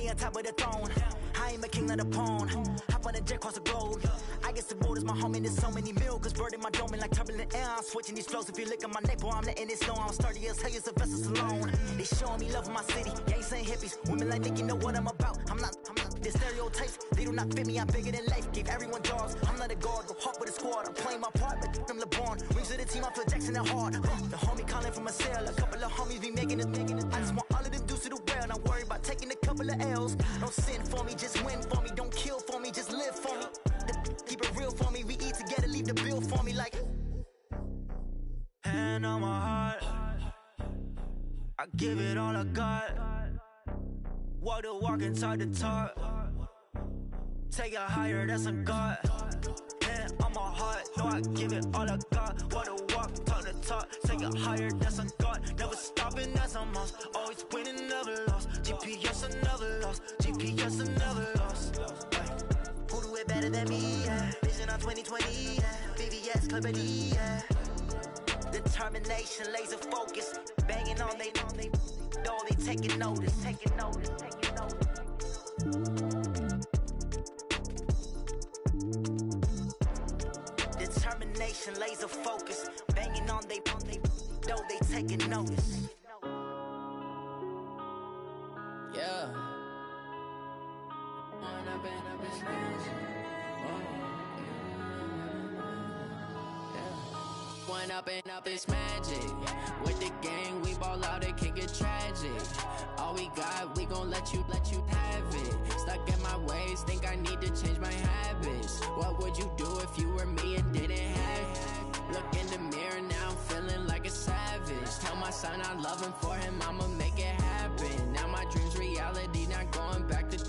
on top of the throne. I ain't a king of the pawn. Hop on a jet across the globe. I guess the world is my home and there's so many milkers birding my dome like turbulent air. I'm switching these flows. If you look at my neck, boy, I'm letting it snow. I'm sturdy as hell, Sylvester Stallone. They showing me love in my city. Gangs and hippies. Women like Nick, you know what I'm about. I'm not the stereotypes. They do not fit me. I'm bigger than life. Give everyone jobs. I'm not a guard. Go hard with a squad. I'm playing my part like them LeBron. Rings to the team. I feel Jackson and hard. The homie calling from a cell. A couple of homies be making it. I just want all of them dudes to the well. Not worry about taking a couple of L's. Don't sin for me, just win for me. Don't kill for me, just live for me. Keep it real for me. We eat together, leave the bill for me like. Hand on my heart, I give it all I got. Walk the walk and talk the talk. Take it higher, that's a God. Hand on my heart, no, I give it all I got. Walk the walk, talk the talk. Take it higher, that's a God. Never stopping, that's a must. Always winning, never lost. GPS, I never lost. GPS, I never lost. Who do it better than me? Yeah. Vision on 2020. Yeah. VVS, Clippity. Yeah. Determination, laser focus. Banging on they know they taking notice. Taking notice. Taking notice. Determination, laser focus. Banging on they know they taking notice. Yeah. One up and up is magic. With the gang, we ball out, it can get tragic. All we got, we gon' let you have it. Stuck in my ways, think I need to change my habits. What would you do if you were me and didn't have it? Look in the mirror, now I'm feeling like a savage. Tell my son I love him, for him I'ma make it happen. Now my dream's reality, not going back to.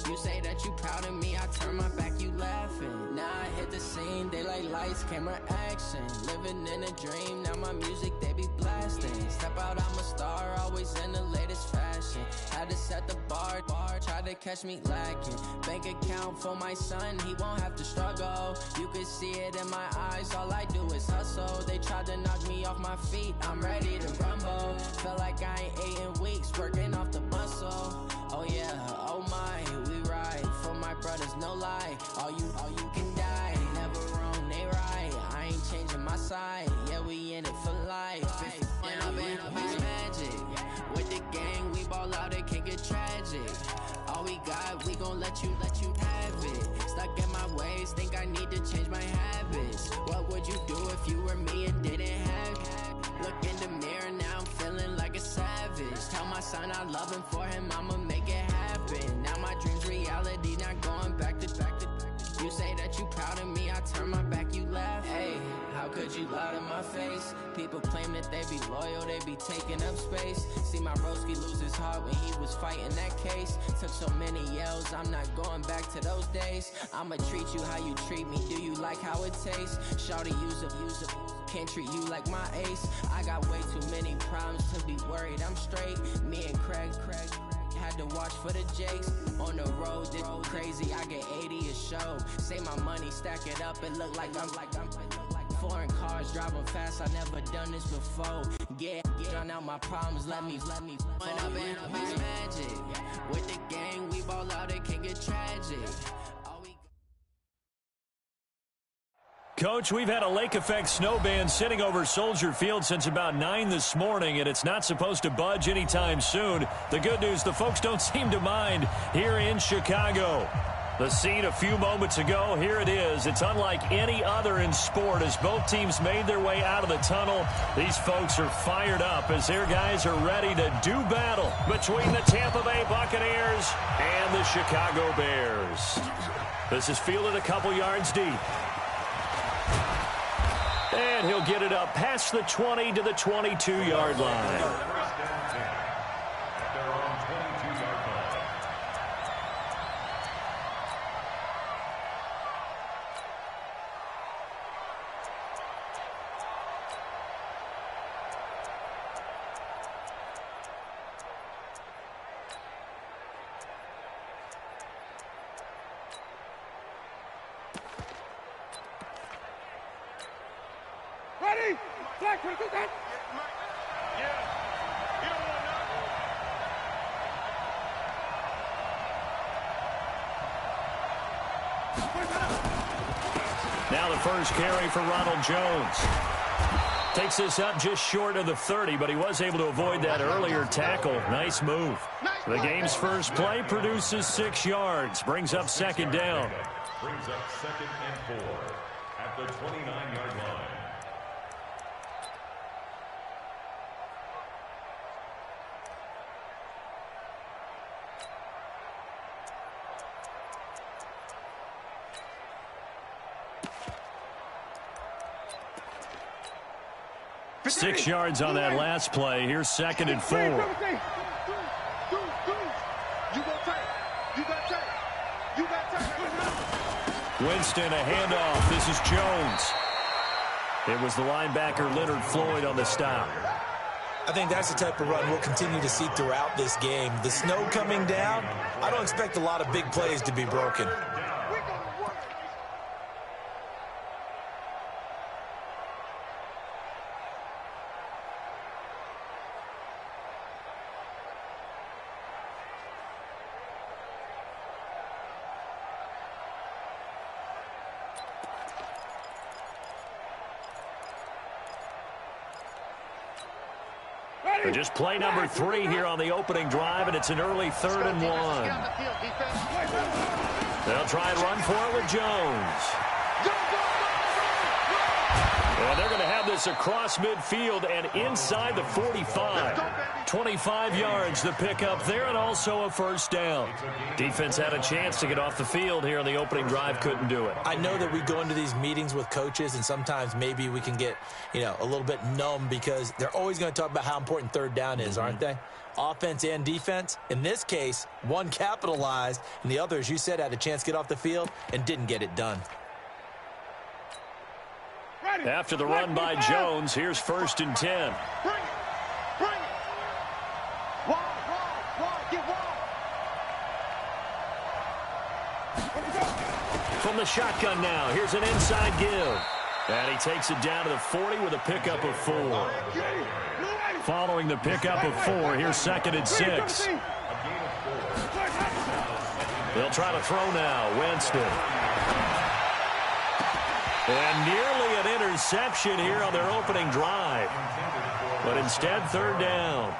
You say that you proud of me, I turn my back, you laughing. Now I hit the scene, they like lights, camera, action. Living in a dream, now my music, they be blasting. Step out, I'm a star, always in the latest fashion. Had to set the bar, try to catch me lacking. Bank account for my son, he won't have to struggle. You can see it in my eyes, all I do is hustle. They tried to knock me off my feet, I'm ready to rumble. Felt like I ain't ate in weeks, working off the muscle. Oh yeah, oh my, we ride for my brothers, no lie. All you can die, never wrong, they right. I ain't changing my side, yeah, we in it for life. And I've been magic. With the gang, we ball out, it can get tragic. All we got, we gon' let you have it. Stuck in my ways, think I need to change my habits. What would you do if you were me and didn't have it? Look in the mirror, now I'm feeling like a savage. Tell my son I love him, for him I'ma make it happen. Now my dream's reality, not going back to. You say that you proud of me, I turn my back, you laugh. Hey, how could you lie to my face? People claim that they be loyal, they be taking up space. See my broski lose his heart when he was fighting that case. Took so many yells, I'm not going back to those days. I'ma treat you how you treat me, do you like how it tastes? Shawty, use a can't treat you like my ace. I got way too many problems to be worried, I'm straight. Me and Craig had to watch for the Jakes. On the road, this crazy, I get 80 a show. Say my money, stack it up, it look like I'm foreign cars, driving fast, I never done this before. Get drown out my problems, let me When up and up is magic. With the gang, we ball out, it can get tragic. Coach, we've had a lake effect snow band sitting over Soldier Field since about 9 this morning, and it's not supposed to budge anytime soon. The good news, the folks don't seem to mind here in Chicago. The scene a few moments ago, here it is. It's unlike any other in sport as both teams made their way out of the tunnel. These folks are fired up as their guys are ready to do battle between the Tampa Bay Buccaneers and the Chicago Bears. This is fielded a couple yards deep. And he'll get it up past the 20 to the 22-yard line. Ready? Flag for the good guy. Yeah. You don't want Now the first carry for Ronald Jones. Takes this up just short of the 30, but he was able to avoid that earlier tackle. Nice move. The game's first play produces 6 yards. Brings up second down. Brings up 2nd and 4 at the 29-yard line. Six yards on that last play. Here's 2nd and 4. Winston, a handoff. This is Jones. It was the linebacker Leonard Floyd on the stop. I think that's the type of run we'll continue to see throughout this game. The snow coming down, I don't expect a lot of big plays to be broken. Just play number 3 here on the opening drive, and it's an early 3rd and 1. They'll try and run for it with Jones. And they're going to have this across midfield and inside the 45. 25 yards the pickup there, and also a first down. Defense had a chance to get off the field here on the opening drive, couldn't do it. I know that we go into these meetings with coaches, and sometimes maybe we can get, a little bit numb because they're always going to talk about how important 3rd down is, aren't they? Offense and defense. In this case, one capitalized, and the other, as you said, had a chance to get off the field and didn't get it done. After the run by Jones, here's 1st and 10. From the shotgun now, here's an inside give. And he takes it down to the 40 with a pickup of 4. Following the pickup of 4, here's 2nd and 6. They'll try to throw now. Winston. And nearly an interception here on their opening drive. But instead, 3rd down.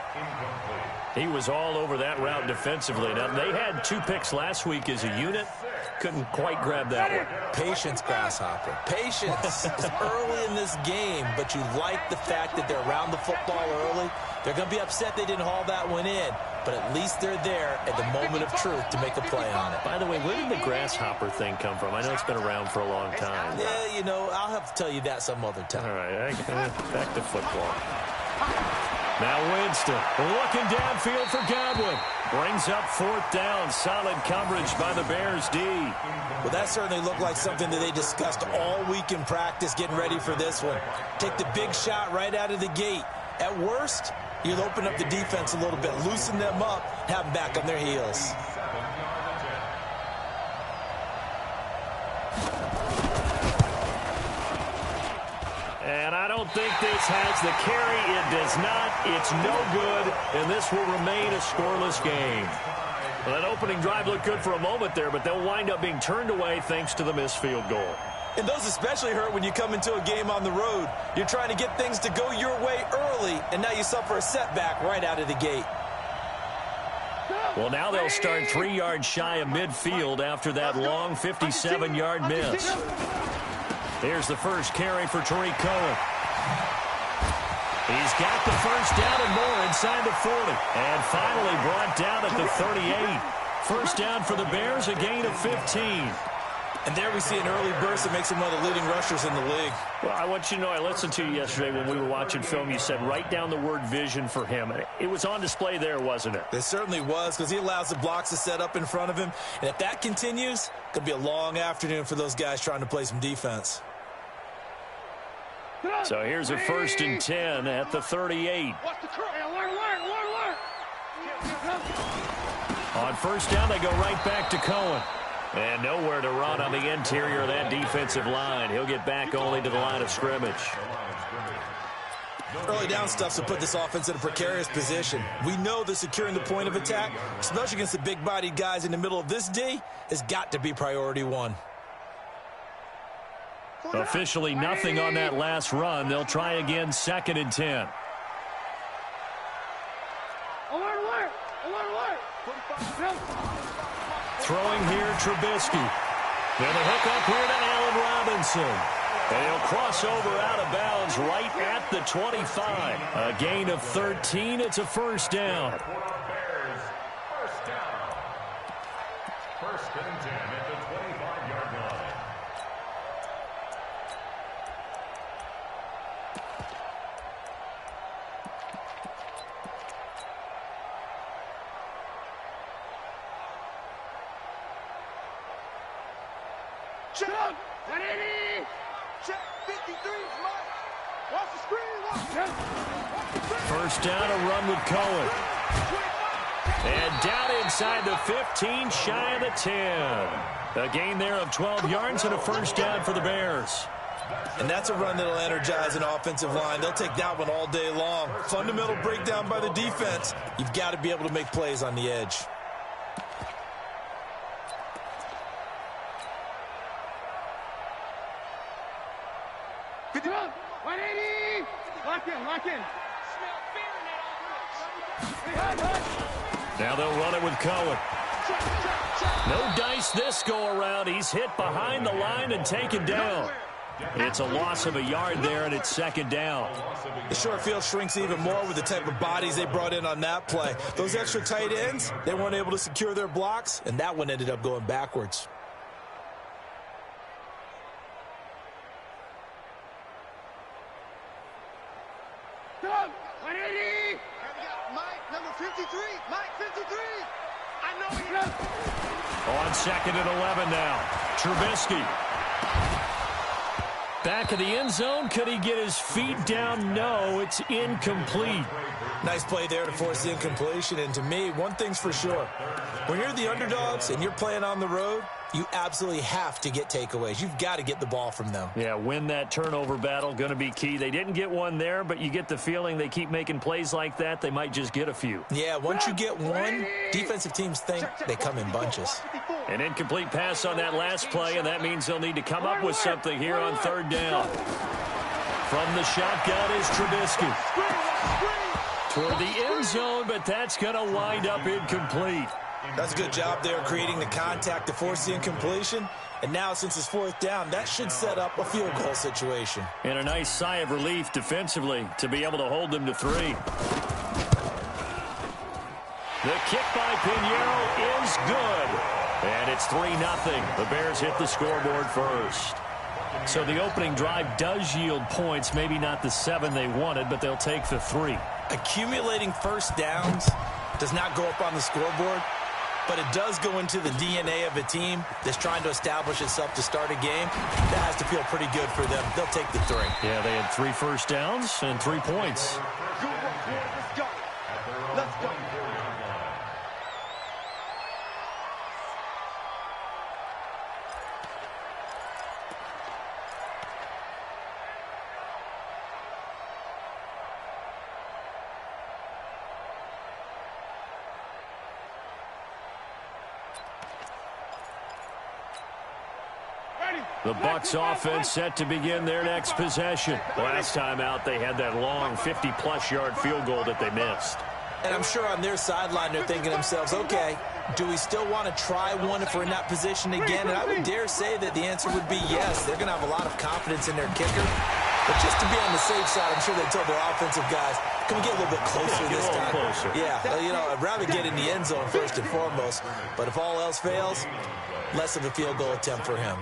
He was all over that route defensively. Now, they had 2 picks last week as a unit. Couldn't quite grab that one. Patience, Grasshopper. Patience is early in this game, but you like the fact that they're around the football early. They're going to be upset they didn't haul that one in, but at least they're there at the moment of truth to make a play on it. By the way, where did the Grasshopper thing come from? I know it's been around for a long time. Yeah, I'll have to tell you that some other time. All right, back to football. Now Winston looking downfield for Godwin. Brings up 4th down. Solid coverage by the Bears D. Well, that certainly looked like something that they discussed all week in practice getting ready for this one. Take the big shot right out of the gate. At worst, you'll open up the defense a little bit, loosen them up, have them back on their heels. And I don't think this has the carry. It does not. It's no good, and this will remain a scoreless game. Well, that opening drive looked good for a moment there, but they'll wind up being turned away thanks to the missed field goal. And those especially hurt when you come into a game on the road. You're trying to get things to go your way early, and now you suffer a setback right out of the gate. Well, now they'll start 3 yards shy of midfield after that long 57-yard miss. Here's the first carry for Tariq Cohen. He's got the first down and more inside the 40. And finally brought down at the 38. First down for the Bears, a gain of 15. And there we see an early burst that makes him one of the leading rushers in the league. Well, I want you to know, I listened to you yesterday when we were watching film. You said write down the word vision for him. It was on display there, wasn't it? It certainly was, because he allows the blocks to set up in front of him. And if that continues, it could be a long afternoon for those guys trying to play some defense. So here's a 1st and 10 at the 38. On first down, they go right back to Cohen. And nowhere to run on the interior of that defensive line. He'll get back only to the line of scrimmage. Early down stuff to put this offense in a precarious position. We know that securing the point of attack, especially against the big-bodied guys in the middle of this D, has got to be priority 1. Officially nothing on that last run. They'll try again, 2nd and 10. Throwing here, Trubisky. Then a hook up here to Allen Robinson. And he'll cross over out of bounds right at the 25. A gain of 13. It's a first down. Bears, first down. 1st and 10 at the 25-yard line. Check. 180. Check. 53's Mike. Watch the screen. Watch the screen. First down, a run with Cohen. And down inside the 15, shy of the 10. A gain there of 12 yards and a first down for the Bears. And that's a run that'll energize an offensive line. They'll take that one all day long. Fundamental breakdown by the defense. You've got to be able to make plays on the edge. Lock in. Now they'll run it with Cohen. No dice this go around. He's hit behind the line and taken down. It's a loss of a yard there, and it's 2nd down. The short field shrinks even more with the type of bodies they brought in on that play. Those extra tight ends, they weren't able to secure their blocks, and that one ended up going backwards. On 2nd and 11 now. Trubisky. Back of the end zone. Could he get his feet down? No, it's incomplete. Nice play there to force the incompletion. And to me, one thing's for sure. When you're the underdogs and you're playing on the road, you absolutely have to get takeaways. You've got to get the ball from them. Yeah, win that turnover battle, going to be key. They didn't get one there, but you get the feeling they keep making plays like that, they might just get a few. Yeah, once you get one, defensive teams think they come in bunches. An incomplete pass on that last play, and that means they'll need to come up with something here on 3rd down. From the shotgun is Trubisky. Toward the end zone, but that's going to wind up incomplete. That's a good job there creating the contact to force the incompletion. And now, since it's 4th down, that should set up a field goal situation. And a nice sigh of relief defensively to be able to hold them to 3. The kick by Pinheiro is good. And it's 3-0. The Bears hit the scoreboard first. So the opening drive does yield points, maybe not the 7 they wanted, but they'll take the 3. Accumulating first downs does not go up on the scoreboard, but it does go into the DNA of a team that's trying to establish itself to start a game. That has to feel pretty good for them. They'll take the 3. Yeah, they had 3 first downs and 3 points. Let's go. Let's go. The Bucs offense set to begin their next possession. Last time out, they had that long 50-plus yard field goal that they missed. And I'm sure on their sideline they're thinking to themselves, okay, do we still want to try one if we're in that position again? And I would dare say that the answer would be yes. They're going to have a lot of confidence in their kicker. But just to be on the safe side, I'm sure they told their offensive guys, can we get a little bit closer this time? Closer. Yeah, you know, I'd rather get in the end zone first and foremost. But if all else fails, less of a field goal attempt for him.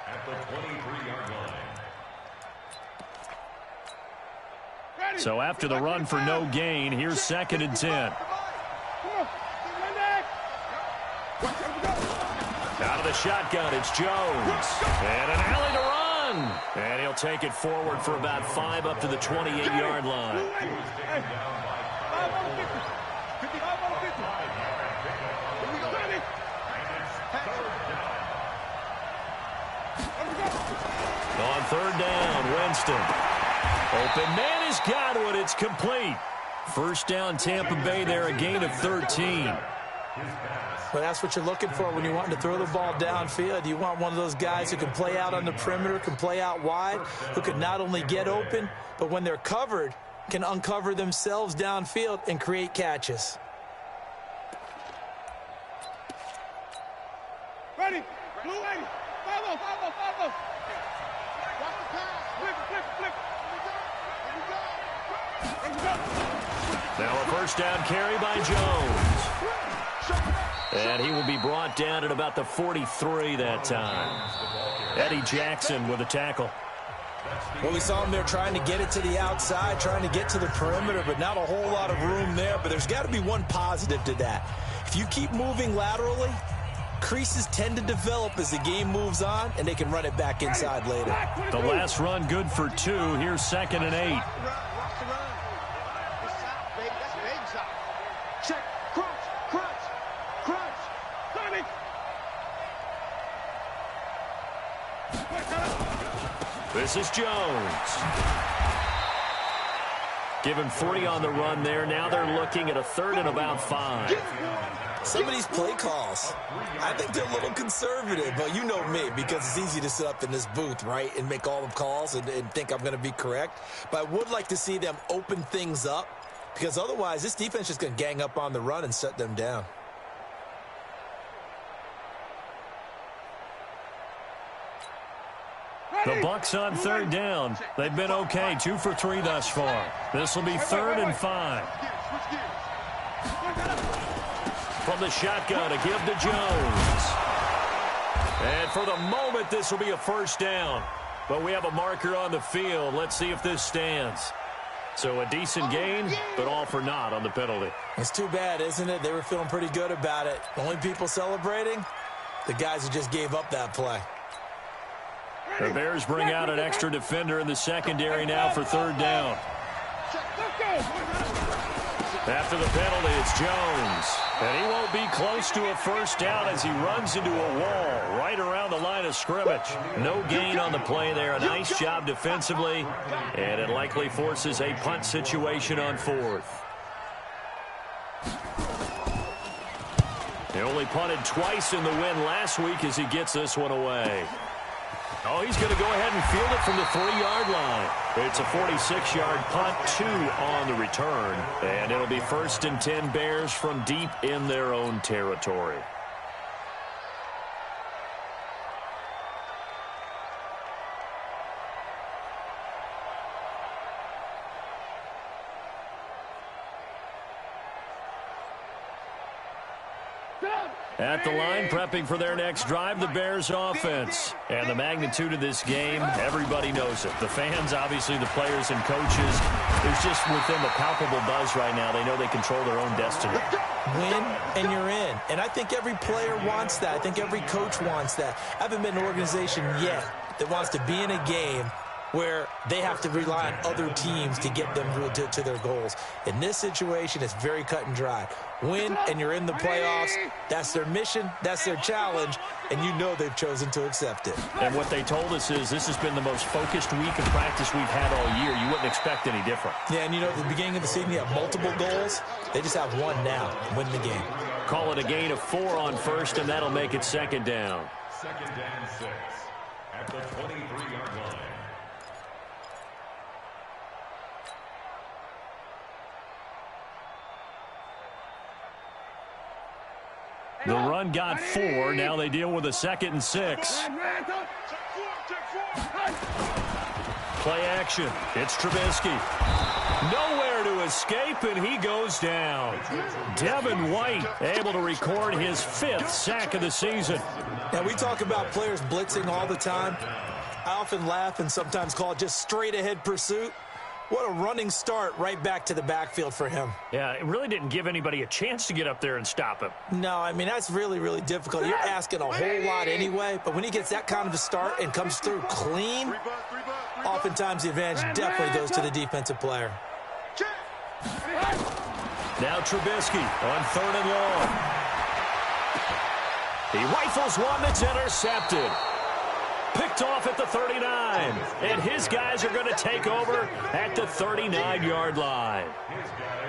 At the 23-yard line. So after the run for no gain, here's 2nd and 10. Out of the shotgun, it's Jones. And an alley to run. And he'll take it forward for about 5 up to the 28-yard line. On 3rd down, Winston. Open man is Godwin. It's complete. First down, Tampa Bay there, a gain of 13. But that's what you're looking for when you're wanting to throw the ball downfield. You want one of those guys who can play out on the perimeter, can play out wide, who can not only get open, but when they're covered, can uncover themselves downfield and create catches. Ready? Blue 80. 5-0, 5-0, 5-0. Watch the pass. Flip. Here we go. Now a first down carry by Jones. And he will be brought down at about the 43 that time. Eddie Jackson with a tackle. Well, we saw him there trying to get it to the outside, trying to get to the perimeter, but not a whole lot of room there. But there's got to be one positive to that. If you keep moving laterally, creases tend to develop as the game moves on, and they can run it back inside later. The last run good for 2. Here's 2nd and 8. Check. Crunch. Sonic. This is Jones. Give him 3 on the run there. Now they're looking at a 3rd and about 5. Some of these play calls, I think they're a little conservative, but you know me, because it's easy to sit up in this booth, right, and make all the calls and think I'm going to be correct. But I would like to see them open things up, because otherwise this defense is just going to gang up on the run and shut them down. The Bucs on 3rd down. They've been okay, 2 for 3 thus far. This will be 3rd and 5. From the shotgun, a give to Jones. And for the moment, this will be a first down. But we have a marker on the field. Let's see if this stands. So a decent gain, but all for naught on the penalty. It's too bad, isn't it? They were feeling pretty good about it. The only people celebrating, the guys who just gave up that play. The Bears bring out an extra defender in the secondary now for 3rd down. After the penalty, it's Jones. And he won't be close to a first down as he runs into a wall right around the line of scrimmage. No gain on the play there. A nice job defensively. And it likely forces a punt situation on 4th. He only punted twice in the win last week as he gets this one away. Oh, he's going to go ahead and field it from the 3-yard line. It's a 46-yard punt, 2 on the return. And it'll be 1st and 10 Bears from deep in their own territory. At the line, prepping for their next drive, the Bears offense. And the magnitude of this game, everybody knows it. The fans, obviously, the players and coaches. There's just with them a palpable buzz right now. They know they control their own destiny. Win, and you're in. And I think every player wants that. I think every coach wants that. I haven't been an organization yet that wants to be in a game where they have to rely on other teams to get them to their goals. In this situation, it's very cut and dry. Win, and you're in the playoffs. That's their mission. That's their challenge. And you know they've chosen to accept it. And what they told us is this has been the most focused week of practice we've had all year. You wouldn't expect any different. Yeah, and you know, at the beginning of the season, you have multiple goals. They just have one now, win the game. Call it a gain of 4 on 1st, and that'll make it 2nd down. 2nd and 6 at the 23-yard line. The run got 4. Now they deal with a 2nd and 6. Play action. It's Trubisky. Nowhere to escape, and he goes down. Devin White able to record his 5th sack of the season. Now, we talk about players blitzing all the time. I often laugh and sometimes call it just straight-ahead pursuit. What a running start right back to the backfield for him. Yeah, it really didn't give anybody a chance to get up there and stop him. No, I mean, that's really, really difficult. You're asking a whole lot anyway, but when he gets that kind of a start and comes through clean, oftentimes the advantage definitely goes to the defensive player. Now Trubisky on 3rd and long. He rifles one that's intercepted. Picked off at the 39. And his guys are going to take over at the 39-yard line.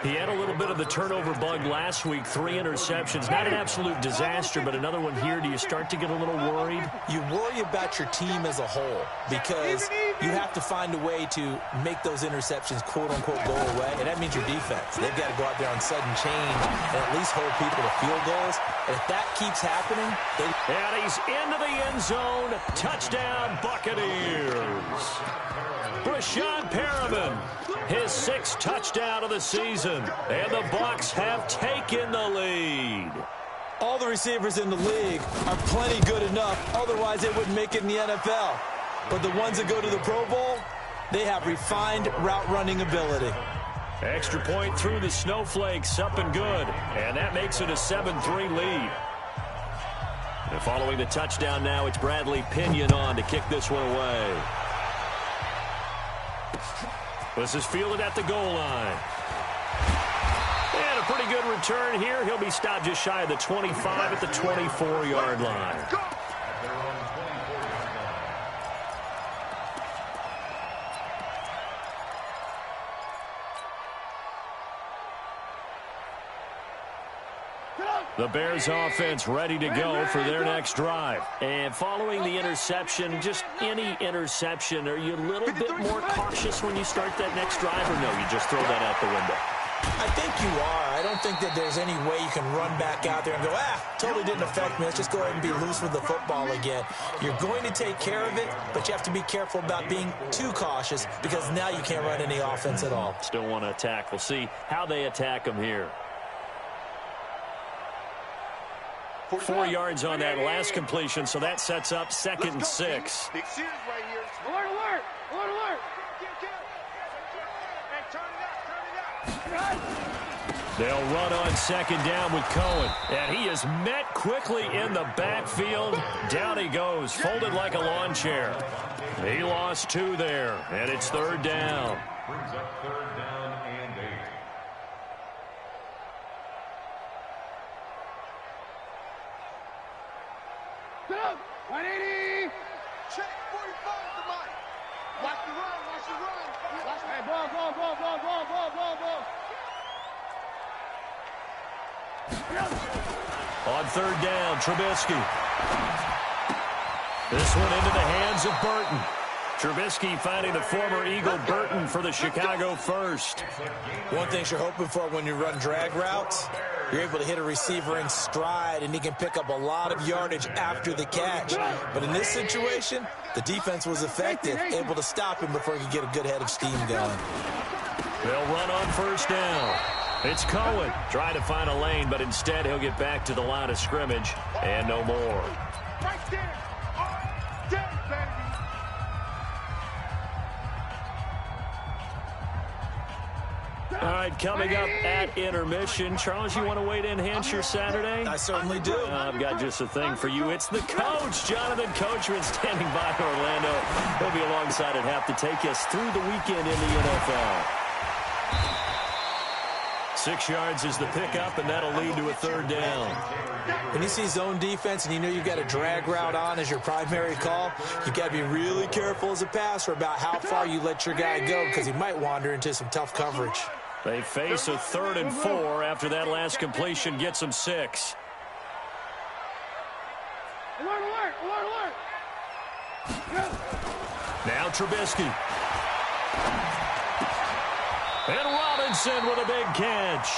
He had a little bit of the turnover bug last week, 3 interceptions. Not an absolute disaster, but another one here. Do you start to get a little worried? You worry about your team as a whole because you have to find a way to make those interceptions, quote-unquote, go away, and that means your defense. They've got to go out there on sudden change and at least hold people to field goals. And if that keeps happening, and he's into the end zone. Touchdown, Buccaneers. Brashad Perriman, his 6th touchdown of the season, and the Bucs have taken the lead. All the receivers in the league are plenty good enough, otherwise they wouldn't make it in the NFL. But the ones that go to the Pro Bowl, they have refined route running ability. Extra point through the snowflakes, up and good, and that makes it a 7-3 lead. And following the touchdown now, it's Bradley Pinion on to kick this one away. This is fielded at the goal line. And a pretty good return here. He'll be stopped just shy of the 25 at the 24-yard line. The Bears offense ready to go for their next drive. And following the interception, just any interception, are you a little bit more cautious when you start that next drive, or no, you just throw that out the window? I think you are. I don't think that there's any way you can run back out there and go, totally didn't affect me. Let's just go ahead and be loose with the football again. You're going to take care of it, but you have to be careful about being too cautious because now you can't run any offense at all. Still want to attack. We'll see how they attack them here. 4 yards on that last completion, so that sets up 2nd and 6. Big series right here. Alert, alert! Alert, alert! Hey, turn it up, They'll run on 2nd down with Cohen. And he is met quickly in the backfield. Down he goes, folded like a lawn chair. He lost 2 there, and it's 3rd down. Brings up 3rd down and 8. Up, 180. Check 45 to Mike. Watch the run, watch the run. Watch, hey, ball. On 3rd down, Trubisky. This one into the hands of Burton. Trubisky finding the former Eagle Burton for the Chicago first. One thing you're hoping for when you run drag routes, you're able to hit a receiver in stride, and he can pick up a lot of yardage after the catch. But in this situation, the defense was effective, able to stop him before he could get a good head of steam going. They'll run on 1st down. It's Cohen trying to find a lane, but instead he'll get back to the line of scrimmage and no more. Right there. Dead, baby. All right, coming up at intermission. Charles, you want to wait to enhance your Saturday? I certainly do. I've got just a thing for you. It's the coach, Jonathan Coachman, standing by in Orlando. He'll be alongside at half to take us through the weekend in the NFL. 6 yards is the pickup, and that'll lead to a 3rd down. When you see zone defense and you know you've got a drag route on as your primary call, you've got to be really careful as a passer about how far you let your guy go because he might wander into some tough coverage. They face a 3rd and 4 after that last completion gets them 6. Alert, alert, alert, alert. Now Trubisky. And Robinson with a big catch.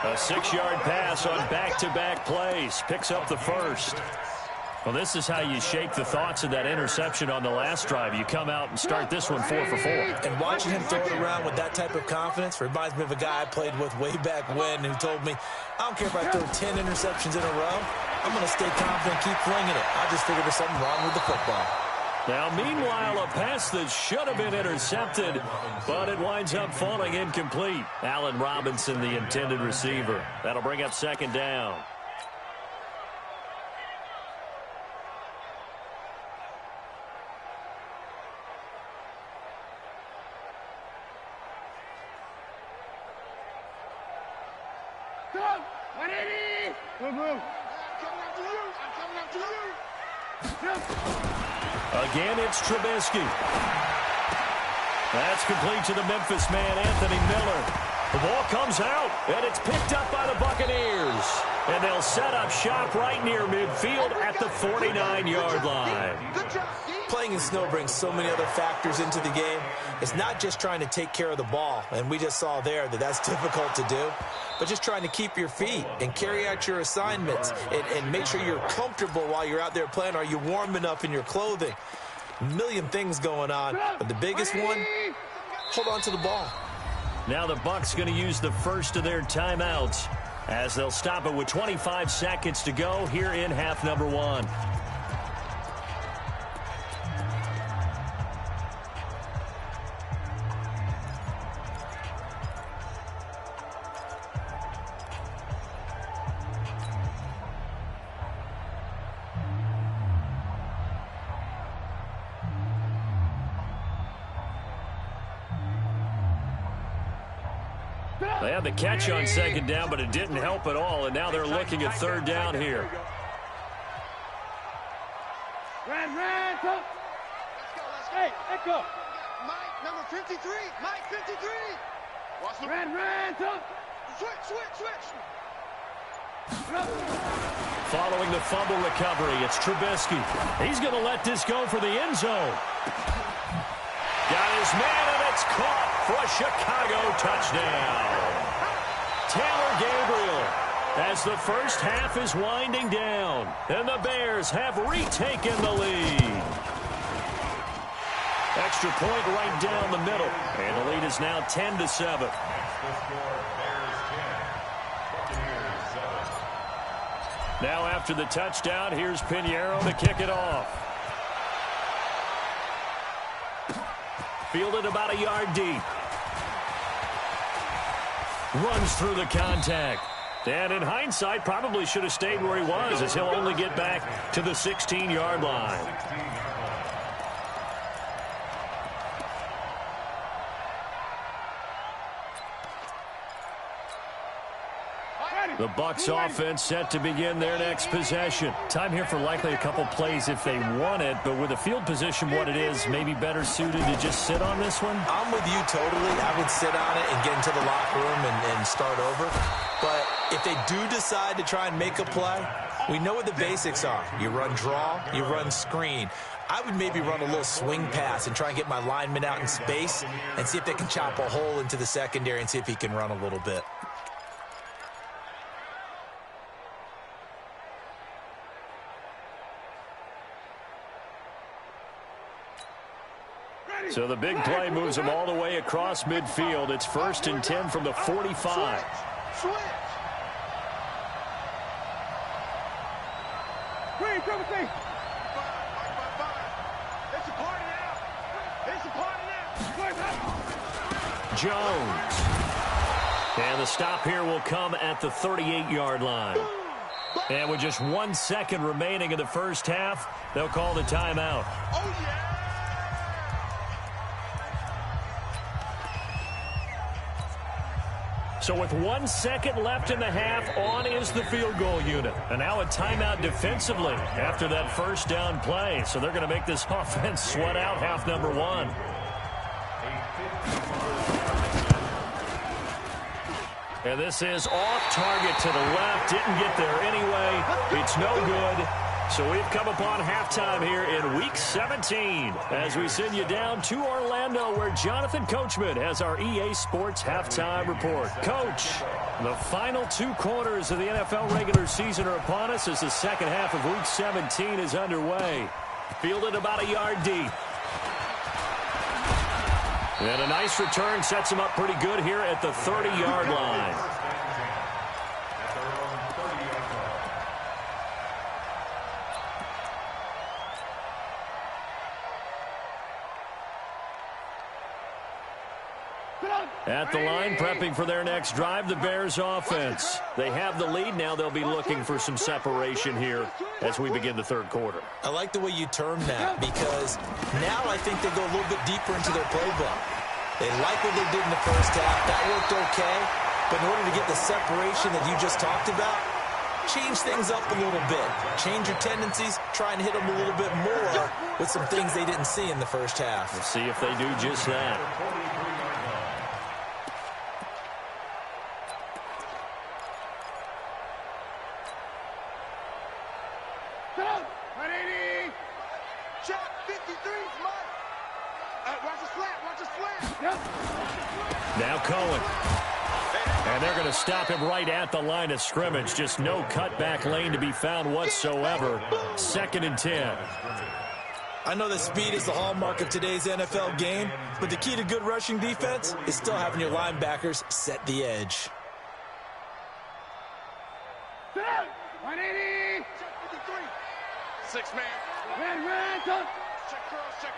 A 6-yard pass on back-to-back plays. Picks up the first. Well, this is how you shake the thoughts of that interception on the last drive. You come out and start this one 4 for 4. And watching him throw it around with that type of confidence reminds me of a guy I played with way back when who told me, I don't care if I throw 10 interceptions in a row. I'm going to stay confident, keep flinging it. I just figured there's something wrong with the football. Now, meanwhile, a pass that should have been intercepted, but it winds up falling incomplete. Allen Robinson, the intended receiver. That'll bring up 2nd down. Go, 180. Move. I'm coming up to you. Again, it's Trubisky. That's complete to the Memphis man, Anthony Miller. The ball comes out, and it's picked up by the Buccaneers. And they'll set up shop right near midfield at the 49-yard line. Playing in snow brings so many other factors into the game. It's not just trying to take care of the ball, and we just saw there that that's difficult to do, but just trying to keep your feet and carry out your assignments and make sure you're comfortable while you're out there playing. Are you warm enough in your clothing? A million things going on, but the biggest one, hold on to the ball. Now the Bucs going to use the first of their timeouts as they'll stop it with 25 seconds to go here in half number 1. They had the catch on second down, but it didn't help at all, and now they're looking at third down here. Ran, top. Hey, echo. Mike, number 53. Mike, 53. Ran, top. Switch. Following the fumble recovery, it's Trubisky. He's going to let this go for the end zone. Got his man, and it's caught for a Chicago touchdown. Taylor Gabriel, as the first half is winding down, and the Bears have retaken the lead. Extra point right down the middle, and the lead is now 10-7. Now after the touchdown, here's Pinheiro to kick it off. Fielded about a yard deep. Runs through the contact. And in hindsight, probably should have stayed where he was, as he'll only get back to the 16-yard line. The Bucs offense set to begin their next possession. Time here for likely a couple plays if they want it, but with the field position what it is, maybe better suited to just sit on this one? I'm with you totally. I would sit on it and get into the locker room and start over. But if they do decide to try and make a play, we know what the basics are. You run draw, you run screen. I would maybe run a little swing pass and try and get my lineman out in space and see if they can chop a hole into the secondary and see if he can run a little bit. So the big play moves them all the way across midfield. It's 1st and 10 from the 45. Switch. Green, double team. It's a party now. Jones. And the stop here will come at the 38-yard line. And with just 1 second remaining in the first half, they'll call the timeout. Oh, yeah. So with 1 second left in the half, on is the field goal unit. And now a timeout defensively after that first down play. So they're going to make this offense sweat out half number 1. And this is off target to the left. Didn't get there anyway. It's no good. So we've come upon halftime here in Week 17 as we send you down to Orlando where Jonathan Coachman has our EA Sports Halftime Report. Coach, the final 2 quarters of the NFL regular season are upon us as the second half of Week 17 is underway. Fielded about a yard deep. And a nice return sets him up pretty good here at the 30-yard line. At the line, prepping for their next drive, the Bears offense. They have the lead. Now they'll be looking for some separation here as we begin the third quarter. I like the way you termed that because now I think they go a little bit deeper into their playbook. They like what they did in the first half. That worked okay. But in order to get the separation that you just talked about, change things up a little bit. Change your tendencies, try and hit them a little bit more with some things they didn't see in the first half. We'll see if they do just that. Go! 180! Check 53's Mike! Watch the slant, watch the slant! Yep. Now Cohen. And they're going to stop him right at the line of scrimmage. Just no cutback lane to be found whatsoever. 2nd and 10. I know that speed is the hallmark of today's NFL game, but the key to good rushing defense is still having your linebackers set the edge. 180! Check 53. 6 man. Man, talk. Check curls. Joker.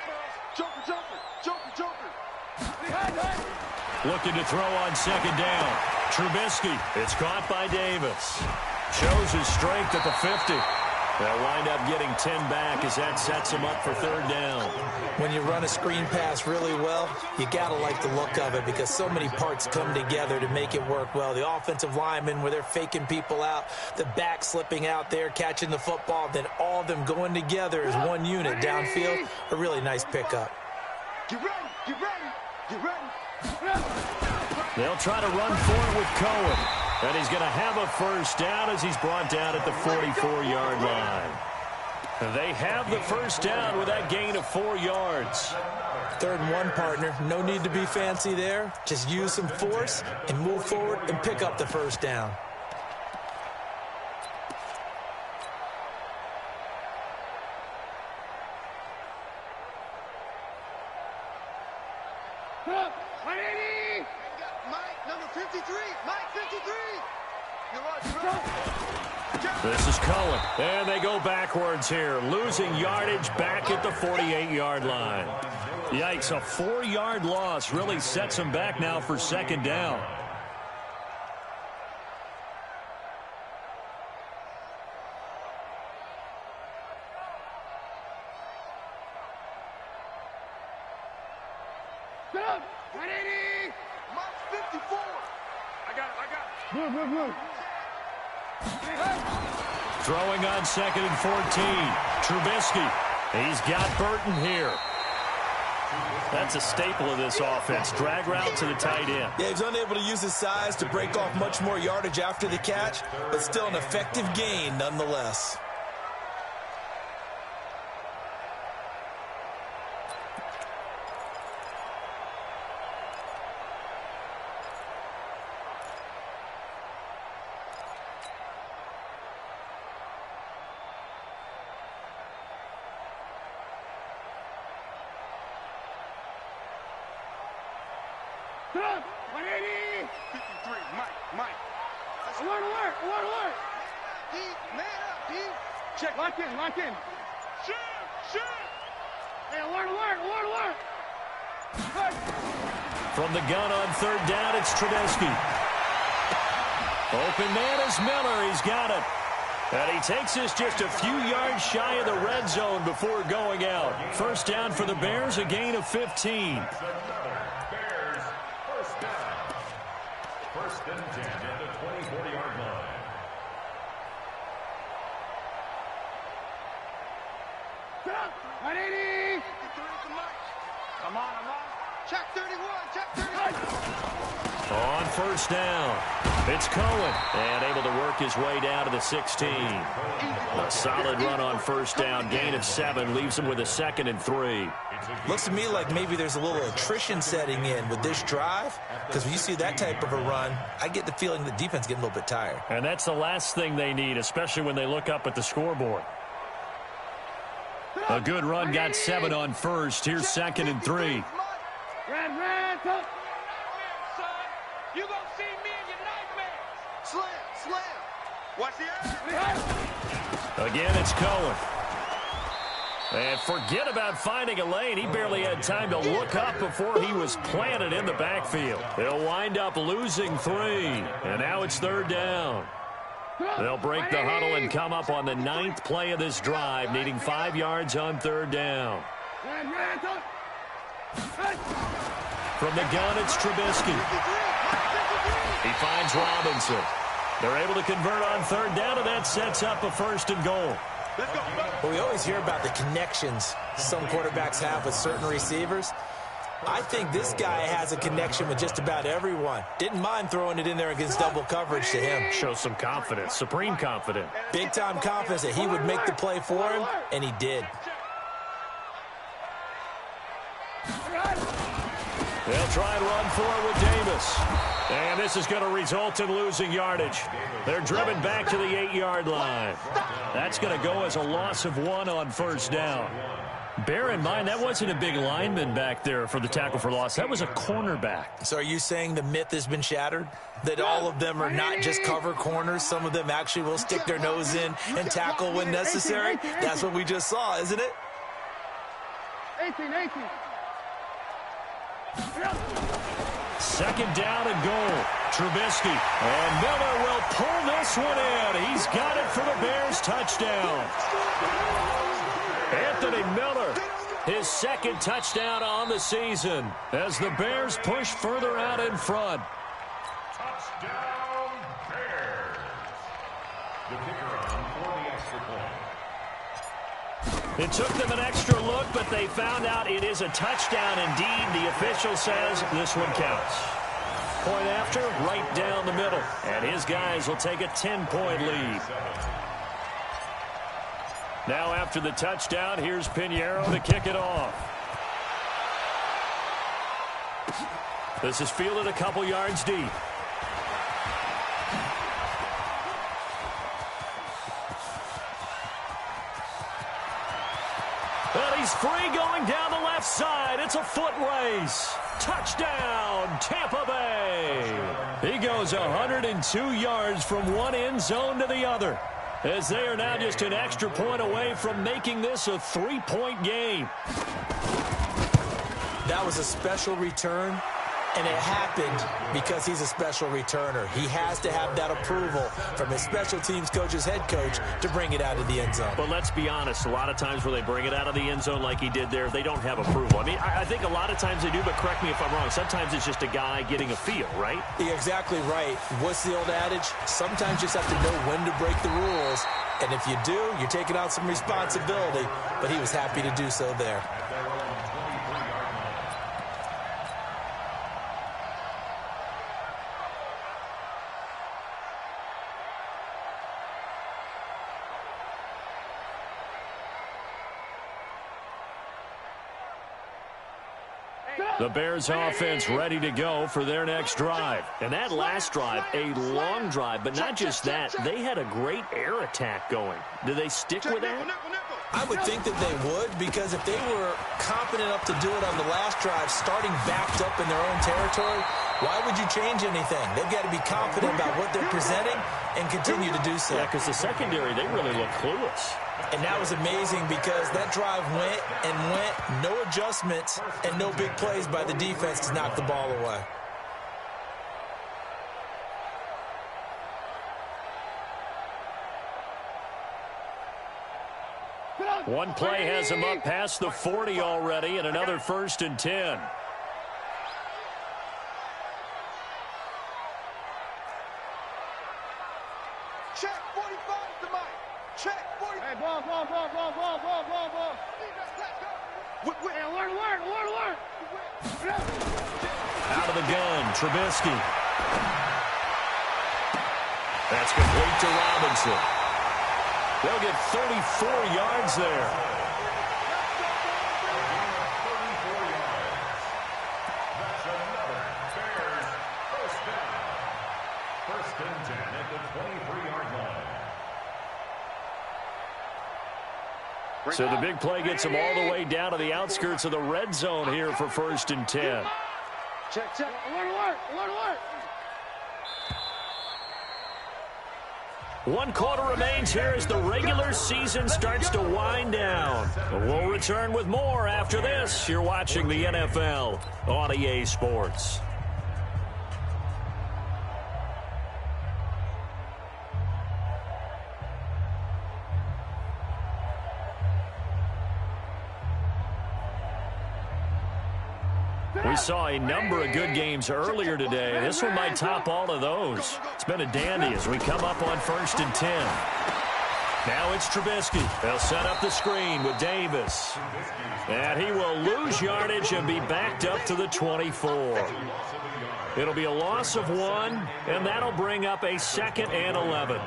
Looking to throw on 2nd down. Trubisky. It's caught by Davis. Shows his strength at the 50. They'll wind up getting 10 back as that sets him up for 3rd down. When you run a screen pass really well, you got to like the look of it because so many parts come together to make it work well. The offensive linemen, where they're faking people out, the back slipping out there, catching the football, then all of them going together as one unit downfield. A really nice pickup. Get ready. They'll try to run for it with Cohen. And he's going to have a 1st down as he's brought down at the 44-yard line. They have the 1st down with that gain of 4 yards. 3rd and 1, partner. No need to be fancy there. Just use some force and move forward and pick up the 1st down. Up, 180! Mike, number 53. Mike, 53. You're right. This is Cohen. And they go backwards here. Losing yardage back at the 48-yard line. Yikes, a 4-yard loss really sets them back now for 2nd down. Up, 180! Mike, 54. I got it. Move. Throwing on 2nd and 14. Trubisky. He's got Burton here. That's a staple of this offense. Drag route to the tight end. Yeah, he's unable to use his size to break off much more yardage after the catch, but still an effective gain nonetheless. Up, 180! 53, Mike. Alert! D, man up, D. Check, lock in. Shoot! Hey, alert! From the gun on 3rd down, it's Trubisky. Open man is Miller. He's got it. And he takes this just a few yards shy of the red zone before going out. 1st down for the Bears, a gain of 15. Bears, 1st down. 1st and 10 at the 24-yard line. Up, 180! 53 to Mike. Come on. Check 31. On 1st down, it's Cohen. And able to work his way down to the 16. A solid run on 1st down. Gain of 7 leaves him with a 2nd and 3. Looks to me like maybe there's a little attrition setting in with this drive, because when you see that type of a run, I get the feeling the defense getting a little bit tired. And that's the last thing they need, especially when they look up at the scoreboard. A good run got 7 on 1st. Here's 2nd and 3. Red, up. Son, you gonna see me in your nightmares. Slam. Watch the eye. Again, it's Cohen. And forget about finding a lane. He barely had time to look up before he was planted in the backfield. They'll wind up losing 3. And now it's 3rd down. They'll break the huddle and come up on the 9th play of this drive, needing 5 yards on 3rd down. From the gun, it's Trubisky. He finds Robinson. They're able to convert on third down, and that sets up a 1st and goal. Well, we always hear about the connections some quarterbacks have with certain receivers. I think this guy has a connection with just about everyone. Didn't mind throwing it in there against double coverage to him. Shows some confidence, supreme confidence. Big-time confidence that he would make the play for him, and he did. They'll try and run for it with Davis. And this is going to result in losing yardage. They're driven back to the 8-yard line. That's going to go as a loss of 1 on 1st down. Bear in mind, that wasn't a big lineman back there for the tackle for loss. That was a cornerback. So are you saying the myth has been shattered? That all of them are not just cover corners? Some of them actually will stick their nose in and tackle when necessary? That's what we just saw, isn't it? 18. 2nd down and goal. Trubisky. And Miller will pull this one in. He's got it for the Bears touchdown. Anthony Miller, his 2nd touchdown on the season as the Bears push further out in front. Touchdown, Bears. The kicker on for the extra point. It took them an extra look, but they found out it is a touchdown indeed. The official says this one counts. Point after, right down the middle. And his guys will take a 10-point lead. Now after the touchdown, here's Pinheiro to kick it off. This is fielded a couple yards deep. And he's free going down the left side. It's a foot race. Touchdown, Tampa Bay. He goes 102 yards from one end zone to the other, as they are now just an extra point away from making this a 3-point game. That was a special return, and it happened because he's a special returner. He has to have that approval from his special teams coach's head coach to bring it out of the end zone. But let's be honest, a lot of times where they bring it out of the end zone like he did there, they don't have approval. I mean, I think a lot of times they do, but correct me if I'm wrong. Sometimes it's just a guy getting a feel, right? You're exactly right. What's the old adage? Sometimes you just have to know when to break the rules. And if you do, you're taking on some responsibility. But he was happy to do so there. The Bears offense ready to go for their next drive. And that last drive, a long drive, but not just that. They had a great air attack going. Do they stick with that? I would think that they would, because if they were confident enough to do it on the last drive, starting backed up in their own territory, why would you change anything? They've got to be confident about what they're presenting and continue to do so. Yeah, because the secondary, they really look clueless. And that was amazing because that drive went and went, no adjustments and no big plays by the defense to knock the ball away. One play has him up past the 40 already, and another 1st and 10. Check 45 to Mike. Check 45. Hey, ball. Alert. Out of the gun, Trubisky. That's complete to Robinson. They'll get 34 yards there. That's another Bears first down. 1st and 10 at the 23-yard line. So the big play gets them all the way down to the outskirts of the red zone here for 1st and 10. Check. Alert. 1 quarter remains here as the regular season starts to wind down. We'll return with more after this. You're watching the NFL on EA Sports. We saw a number of good games earlier today. This one might top all of those. It's been a dandy as we come up on 1st and 10. Now it's Trubisky. They'll set up the screen with Davis. And he will lose yardage and be backed up to the 24. It'll be a loss of 1, and that'll bring up a 2nd and 11.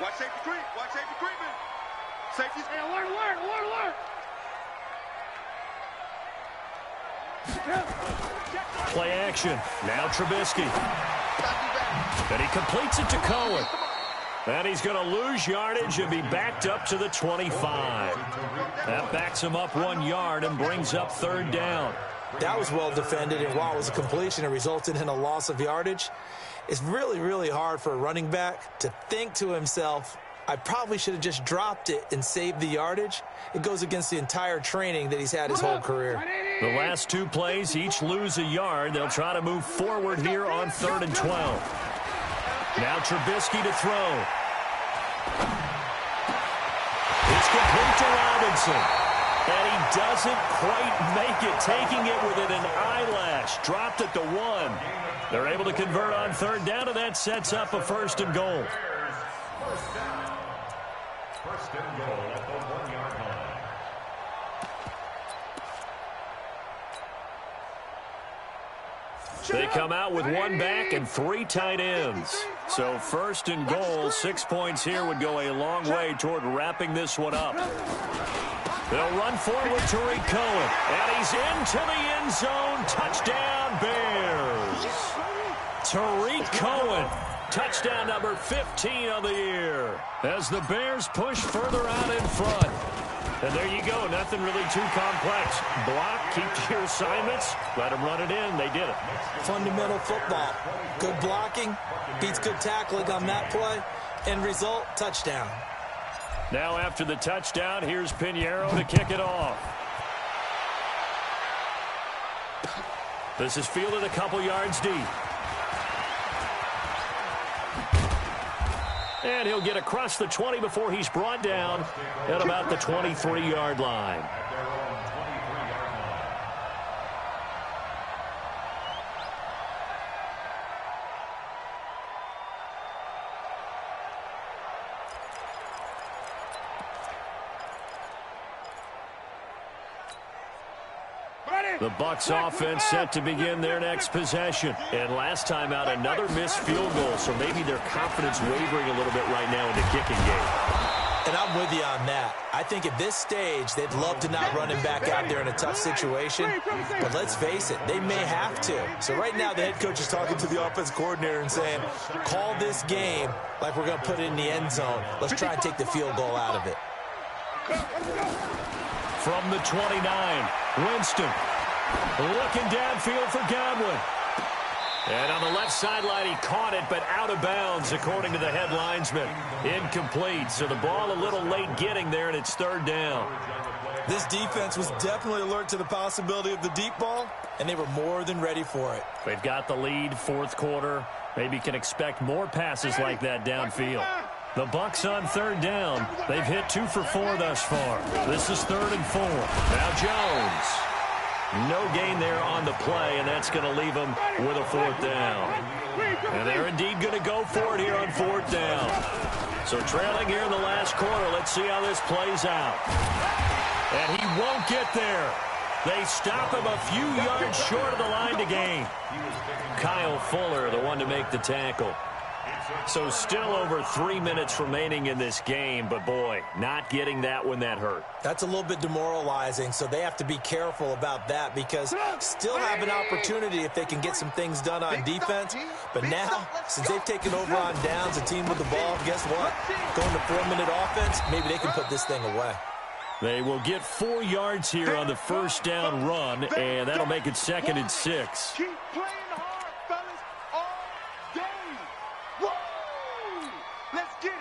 Watch safety creep. Watch safety creeping. Safety's alert. Play action. Now Trubisky. And he completes it to Cohen. And he's going to lose yardage and be backed up to the 25. That backs him up 1 yard and brings up 3rd down. That was well defended, and while it was a completion, it resulted in a loss of yardage. It's really, really hard for a running back to think to himself, I probably should have just dropped it and saved the yardage. It goes against the entire training that he's had his whole career. The last 2 plays each lose a yard. They'll try to move forward here on 3rd and 12. Now Trubisky to throw. It's complete to Robinson. And he doesn't quite make it, taking it within an eyelash. Dropped it to 1. They're able to convert on 3rd down, and that sets up a 1st and goal. First and goal at the 1-yard line. They come out with 1 back and 3 tight ends. So 1st and goal, 6 points here would go a long way toward wrapping this one up. They'll run forward to Tariq Cohen. And he's into the end zone. Touchdown, Bears. Tariq Cohen. Touchdown number 15 on the year. As the Bears push further out in front. And there you go. Nothing really too complex. Block, keep to your assignments. Let them run it in. They did it. Fundamental football. Good blocking. Beats good tackling on that play. End result, touchdown. Now after the touchdown, here's Pinheiro to kick it off. This is fielded a couple yards deep. And he'll get across the 20 before he's brought down at about the 23-yard line. The Bucs offense set to begin their next possession. And last time out, another missed field goal, so maybe their confidence wavering a little bit right now in the kicking game. And I'm with you on that. I think at this stage, they'd love to not run him back out there in a tough situation. But let's face it, they may have to. So right now, the head coach is talking to the offense coordinator and saying, call this game like we're going to put it in the end zone. Let's try and take the field goal out of it. From the 29, Winston. Looking downfield for Godwin. And on the left sideline, he caught it, but out of bounds, according to the head linesman. Incomplete, so the ball a little late getting there, and it's 3rd down. This defense was definitely alert to the possibility of the deep ball, and they were more than ready for it. They've got the lead, 4th quarter. Maybe can expect more passes like that downfield. The Bucs on 3rd down. They've hit 2 for 4 thus far. This is 3rd and 4. Now Jones. No gain there on the play, and that's going to leave them with a 4th down. And they're indeed going to go for it here on 4th down. So trailing here in the last quarter, let's see how this plays out. And he won't get there. They stop him a few yards short of the line to gain. Kyle Fuller, the one to make the tackle. So still over 3 minutes remaining in this game, but boy, not getting that when that hurt. That's a little bit demoralizing, so they have to be careful about that because still have an opportunity if they can get some things done on defense. But now, since they've taken over on downs, a team with the ball, guess what? Going to 4-minute offense, maybe they can put this thing away. They will get 4 yards here on the 1st down run, and that'll make it 2nd and 6. Keep playing hard, fellas, all day. Woo! Let's get it.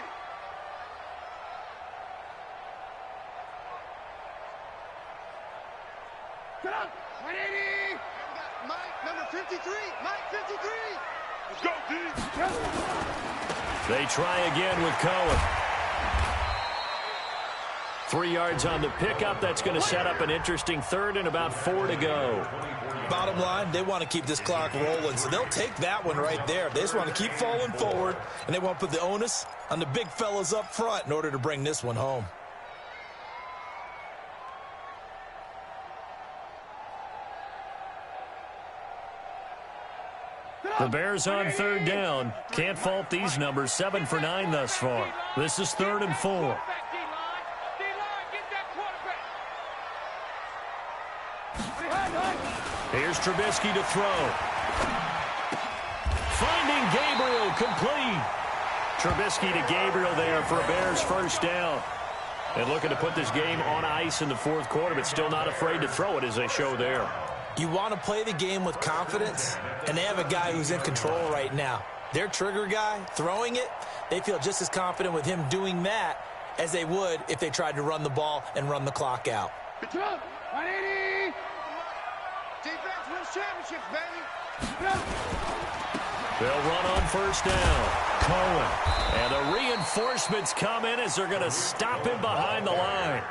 Get up. 180. Mike, number 53. Mike, 53. Let's go, D. They try again with Cohen. 3 yards on the pickup. That's going to set up an interesting third and about 4 to go. Bottom line, they want to keep this clock rolling, so they'll take that one right there. They just want to keep falling forward, and they want to put the onus on the big fellas up front in order to bring this one home. The Bears on third down. Can't fault these numbers. 7 for 9 thus far. This is 3rd and 4. Here's Trubisky to throw. Finding Gabriel, complete. Trubisky to Gabriel there for a Bears first down. And looking to put this game on ice in the 4th quarter, but still not afraid to throw it as they show there. You want to play the game with confidence, and they have a guy who's in control right now. Their trigger guy, throwing it, they feel just as confident with him doing that as they would if they tried to run the ball and run the clock out. 180. Defense wins championships, baby. They'll run on first down. Cohen. And the reinforcements come in as they're going to stop him behind the line.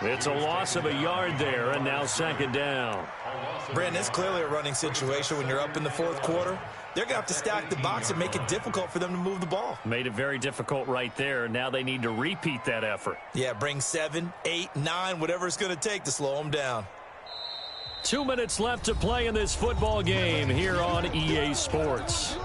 It's a loss of a yard there, and now 2nd down. Brandon, it's clearly a running situation when you're up in the 4th quarter. They're going to have to stack the box and make it difficult for them to move the ball. Made it very difficult right there. Now they need to repeat that effort. Yeah, bring 7, 8, 9, whatever it's going to take to slow them down. 2 minutes left to play in this football game here on EA Sports.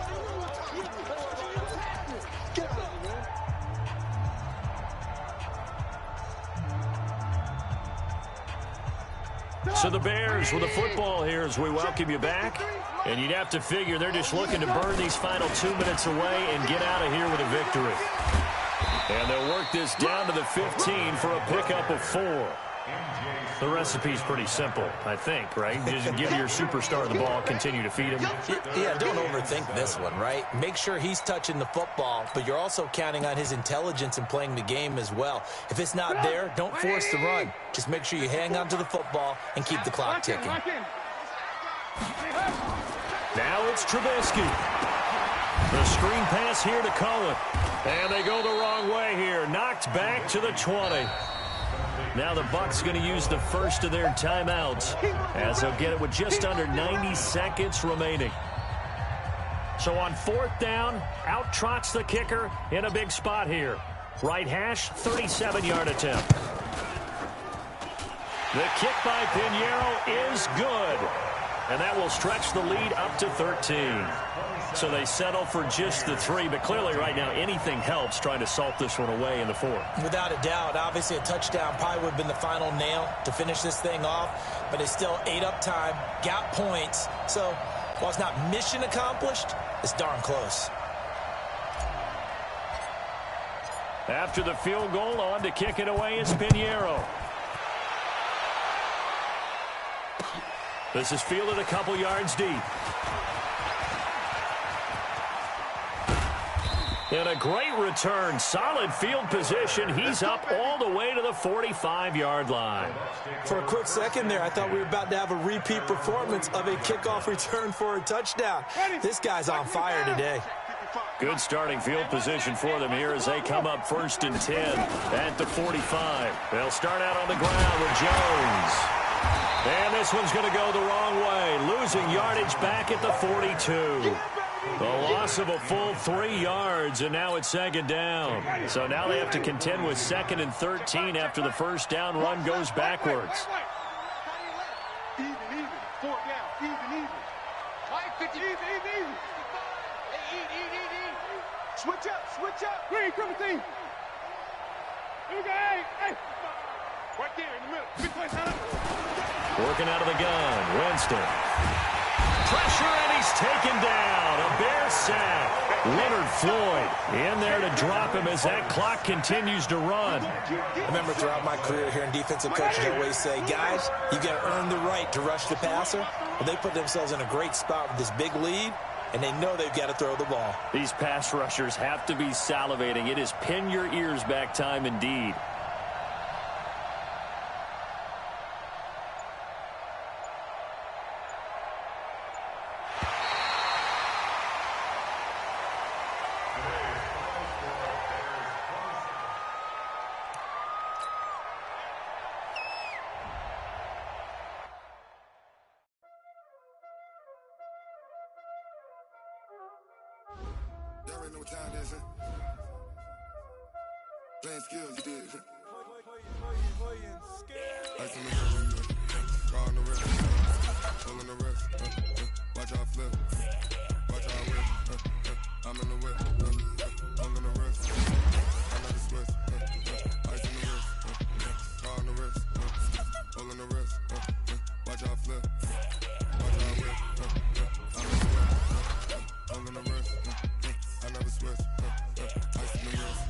So the Bears with the football here as we welcome you back. And you'd have to figure they're just looking to burn these final 2 minutes away and get out of here with a victory. And they'll work this down to the 15 for a pickup of 4. The recipe's pretty simple, I think, right? Just give your superstar the ball, continue to feed him. Yeah, don't overthink this one, right? Make sure he's touching the football, but you're also counting on his intelligence in playing the game as well. If it's not there, don't force the run. Just make sure you hang on to the football and keep the clock ticking. Now it's Trubisky. The screen pass here to Cohen. And they go the wrong way here. Knocked back to the 20. Now the Bucs going to use the first of their timeouts as they'll get it with just under 90 seconds remaining. So on 4th down, out trots the kicker in a big spot here. Right hash, 37-yard attempt. The kick by Pinheiro is good. And that will stretch the lead up to 13. So they settle for just the 3, but clearly right now anything helps trying to salt this one away in the 4th. Without a doubt, obviously a touchdown probably would have been the final nail to finish this thing off, but it's still ate up time, got points. So while it's not mission accomplished, it's darn close. After the field goal, on to kick it away is Pinheiro. This is fielded a couple yards deep. And a great return. Solid field position. He's up all the way to the 45-yard line. For a quick second there, I thought we were about to have a repeat performance of a kickoff return for a touchdown. This guy's on fire today. Good starting field position for them here as they come up 1st and 10 at the 45. They'll start out on the ground with Jones. And this one's going to go the wrong way, losing yardage back at the 42. The loss of a full 3 yards, and now it's 2nd down. So now they have to contend with 2nd and 13 after the first down run goes backwards. Even. 4 down. Even. Mike, 50. Even. Eat. Switch up. Green, come with me. Hey. Right there in the middle. Big place, Working out of the gun, Winston. Pressure, and he's taken down. A Bear sack. Leonard Floyd in there to drop him as that clock continues to run. I remember throughout my career here in defensive coaches always say, guys, you got to earn the right to rush the passer. Well, they put themselves in a great spot with this big lead, and they know they've got to throw the ball. These pass rushers have to be salivating. It is pin your ears back time indeed. playing skills, you did. Ice on the wrist, car on the wrist, pull on the wrist, watch how I flip, watch how I whip, I'm in the whip, pull on the wrist, I never switch, ice on the wrist, car on the wrist, pull on the wrist, watch how I flip, watch how I whip, I'm in the whip, pull on the wrist, I never switch, ice on the wrist,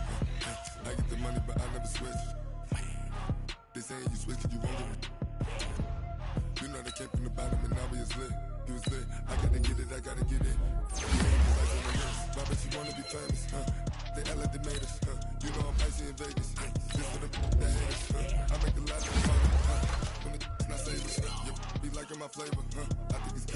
I get the money but I never switch. They saying you switch 'cause you won't get it. You know they came from the bottom and now we is lit. You was lit, I gotta get it, I gotta get it. Why bet you wanna be famous, They act like they made us, You know I'm icy in Vegas, Just for the that hate us, I make a lot of money, When the not savers, Be liking my flavor, I think it's